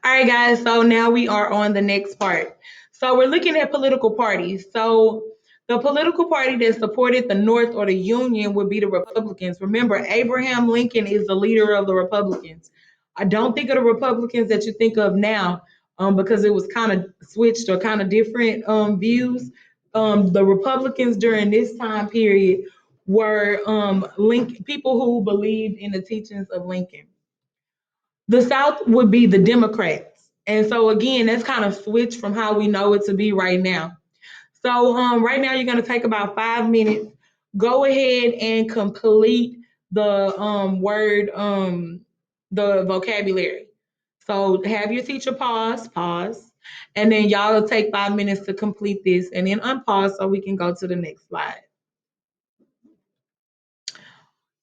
All right, guys. So now we are on the next part. So we're looking at political parties. So the political party that supported the North or the Union would be the Republicans. Remember, Abraham Lincoln is the leader of the Republicans. I don't think of the Republicans that you think of now, because it was kind of switched or kind of different views. The Republicans during this time period were people who believed in the teachings of Lincoln. The South would be the Democrats. And so again, that's kind of switched from how we know it to be right now. So right now you're going to take about 5 minutes. Go ahead and complete the the vocabulary. So have your teacher pause, and then y'all will take 5 minutes to complete this, and then unpause so we can go to the next slide.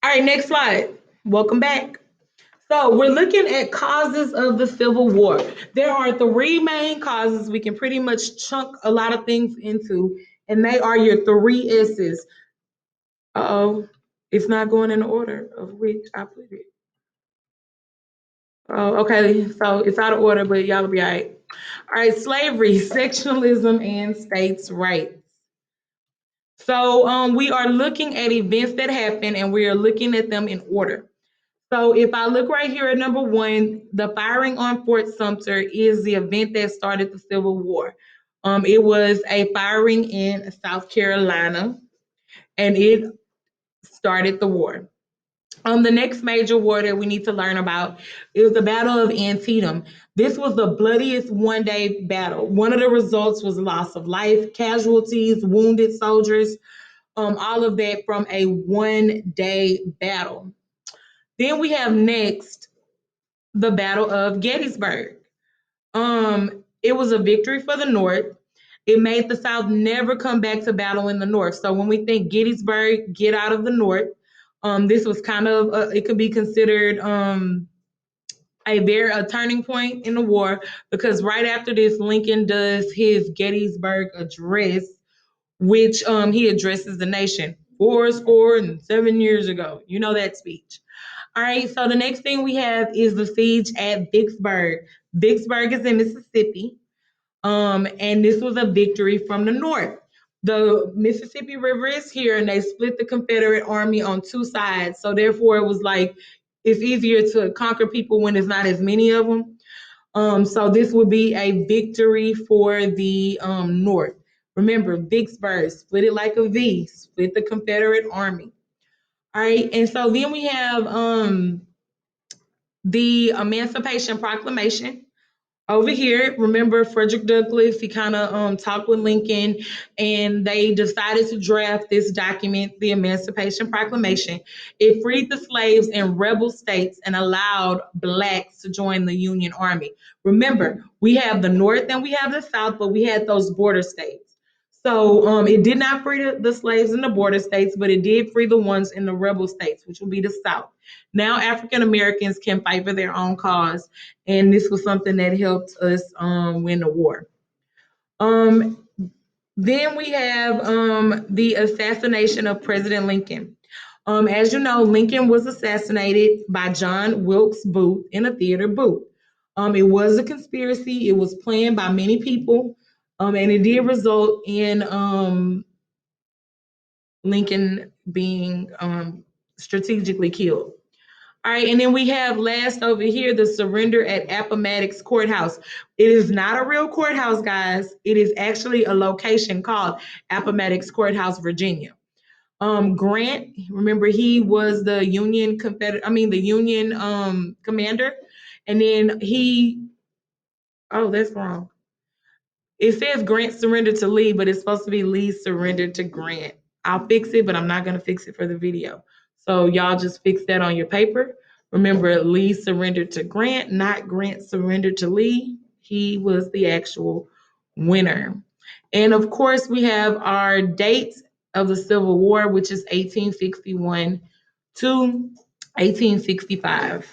All right, next slide. Welcome back. So we're looking at causes of the Civil War. There are three main causes we can pretty much chunk a lot of things into, and they are your three S's. Uh-oh, it's not going in the order of which I put it. Oh, okay, so it's out of order, but y'all will be all right. All right, slavery, sectionalism, and states' rights. So we are looking at events that happen, and we are looking at them in order. So if I look right here at number one, the firing on Fort Sumter is the event that started the Civil War. It was a firing in South Carolina, and it started the war. The next major war that we need to learn about is the Battle of Antietam. This was the bloodiest one-day battle. One of the results was loss of life, casualties, wounded soldiers, all of that from a one-day battle. Then we have next the Battle of Gettysburg. It was a victory for the North. It made the South never come back to battle in the North. So when we think Gettysburg, get out of the North. This was kind of it could be considered a turning point in the war because right after this, Lincoln does his Gettysburg Address, which he addresses the nation 4 score and 7 years ago. You know that speech. All right, so the next thing we have is the siege at Vicksburg. Vicksburg is in Mississippi, and this was a victory from the North. The Mississippi River is here, and they split the Confederate Army on two sides. So therefore, it was like it's easier to conquer people when there's not as many of them. So this would be a victory for the North. Remember, Vicksburg, split it like a V, split the Confederate Army. All right, and so then we have the Emancipation Proclamation. Over here, remember Frederick Douglass, he kind of talked with Lincoln and they decided to draft this document, the Emancipation Proclamation. It freed the slaves in rebel states and allowed blacks to join the Union Army. Remember, we have the North and we have the South, but we had those border states. So it did not free the slaves in the border states, but it did free the ones in the rebel states, which would be the South. Now African Americans can fight for their own cause, and this was something that helped us win the war. Um, then we have the assassination of President Lincoln. As you know, Lincoln was assassinated by John Wilkes Booth in a theater booth. It was a conspiracy. It was planned by many people, and it did result in Lincoln being strategically killed. All right, and then we have last over here the surrender at Appomattox Courthouse. It is not a real courthouse, guys. It is actually a location called Appomattox Courthouse, Virginia. Grant, remember he was the Union Confederate, I mean the Union commander, and then oh, that's wrong. It says Grant surrendered to Lee, but it's supposed to be Lee surrendered to Grant. I'll fix it, but I'm not going to fix it for the video. So y'all just fix that on your paper. Remember, Lee surrendered to Grant, not Grant surrendered to Lee. He was the actual winner. And of course, we have our dates of the Civil War, which is 1861 to 1865.